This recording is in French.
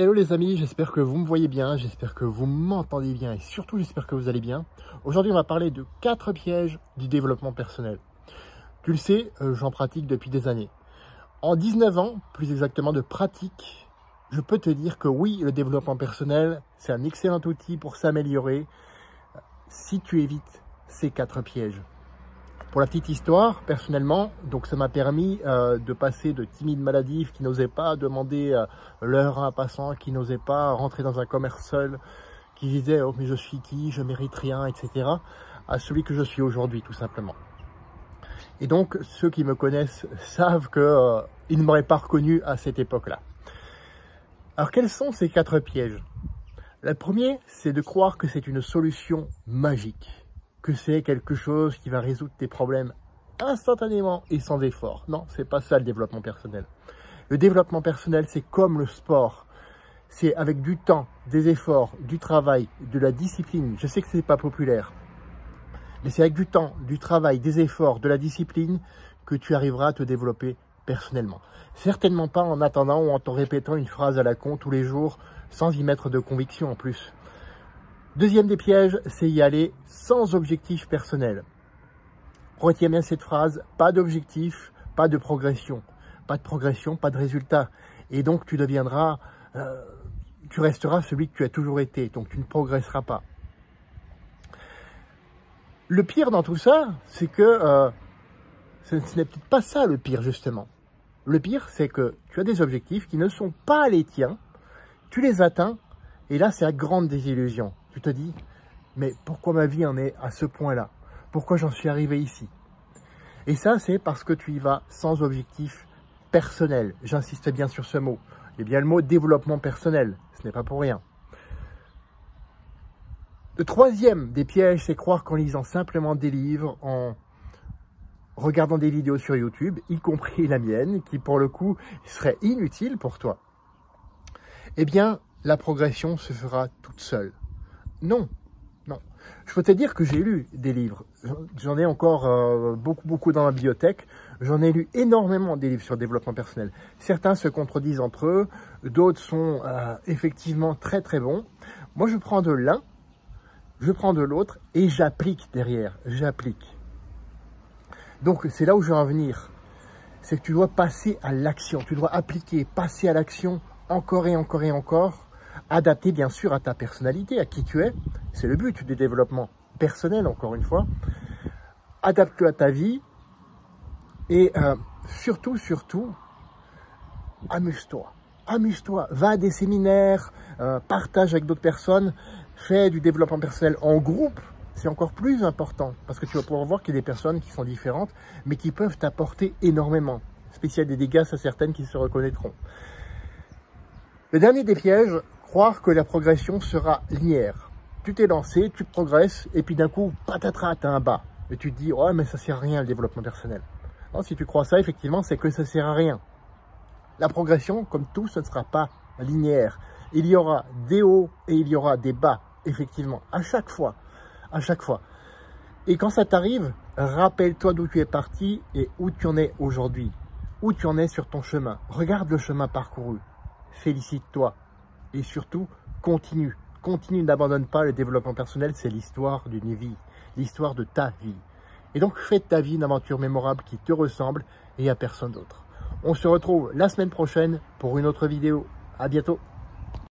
Hello les amis, j'espère que vous me voyez bien, j'espère que vous m'entendez bien et surtout j'espère que vous allez bien. Aujourd'hui on va parler de 4 pièges du développement personnel. Tu le sais, j'en pratique depuis des années. En 19 ans, plus exactement de pratique, je peux te dire que oui, le développement personnel, c'est un excellent outil pour s'améliorer si tu évites ces 4 pièges. Pour la petite histoire, personnellement, donc ça m'a permis de passer de timide maladif qui n'osait pas demander l'heure à un passant, qui n'osait pas rentrer dans un commerce seul, qui disait oh mais je suis qui, je mérite rien, etc. à celui que je suis aujourd'hui tout simplement. Et donc ceux qui me connaissent savent que ils ne m'auraient pas reconnu à cette époque-là. Alors quels sont ces 4 pièges? Le premier, c'est de croire que c'est une solution magique, que c'est quelque chose qui va résoudre tes problèmes instantanément et sans effort. Non, c'est pas ça le développement personnel. Le développement personnel, c'est comme le sport. C'est avec du temps, des efforts, du travail, de la discipline. Je sais que c'est pas populaire, mais c'est avec du temps, du travail, des efforts, de la discipline que tu arriveras à te développer personnellement. Certainement pas en attendant ou en te répétant une phrase à la con tous les jours sans y mettre de conviction en plus. Deuxième des pièges, c'est y aller sans objectif personnel. Retiens bien cette phrase, pas d'objectif, pas de progression. Pas de progression, pas de résultat. Et donc tu deviendras, tu resteras celui que tu as toujours été, donc tu ne progresseras pas. Le pire dans tout ça, c'est que ce n'est peut-être pas ça le pire justement. Le pire, c'est que tu as des objectifs qui ne sont pas les tiens, tu les atteins, et là c'est la grande désillusion. Tu te dis, mais pourquoi ma vie en est à ce point-là? Pourquoi j'en suis arrivé ici? Et ça, c'est parce que tu y vas sans objectif personnel. J'insiste bien sur ce mot. Il y a bien le mot développement personnel. Ce n'est pas pour rien. Le troisième des pièges, c'est croire qu'en lisant simplement des livres, en regardant des vidéos sur YouTube, y compris la mienne, qui pour le coup serait inutile pour toi, eh bien, la progression se fera toute seule. Non, non. Je peux te dire que j'ai lu des livres. J'en ai encore beaucoup dans ma bibliothèque. J'en ai lu énormément des livres sur le développement personnel. Certains se contredisent entre eux, d'autres sont effectivement très bons. Moi, je prends de l'un, je prends de l'autre et j'applique derrière. J'applique. Donc, c'est là où je veux en venir. C'est que tu dois passer à l'action. Tu dois appliquer, passer à l'action encore et encore et encore. Adapté bien sûr à ta personnalité, à qui tu es. C'est le but du développement personnel, encore une fois. Adapte-le à ta vie. Et surtout, amuse-toi. Amuse-toi. Va à des séminaires, partage avec d'autres personnes. Fais du développement personnel en groupe. C'est encore plus important. Parce que tu vas pouvoir voir qu'il y a des personnes qui sont différentes, mais qui peuvent t'apporter énormément. Spécial des dégâts à certaines qui se reconnaîtront. Le dernier des pièges, croire que la progression sera linéaire. Tu t'es lancé, tu progresses, et puis d'un coup, patatras, t'as un bas. Et tu te dis, ouais, mais ça sert à rien le développement personnel. Non, si tu crois ça, effectivement, c'est que ça sert à rien. La progression, comme tout, ce ne sera pas linéaire. Il y aura des hauts et il y aura des bas, effectivement, à chaque fois. À chaque fois. Et quand ça t'arrive, rappelle-toi d'où tu es parti et où tu en es aujourd'hui. Où tu en es sur ton chemin. Regarde le chemin parcouru. Félicite-toi. Et surtout, continue. Continue, n'abandonne pas. Le développement personnel, c'est l'histoire d'une vie. L'histoire de ta vie. Et donc, fais de ta vie une aventure mémorable qui te ressemble et à personne d'autre. On se retrouve la semaine prochaine pour une autre vidéo. À bientôt.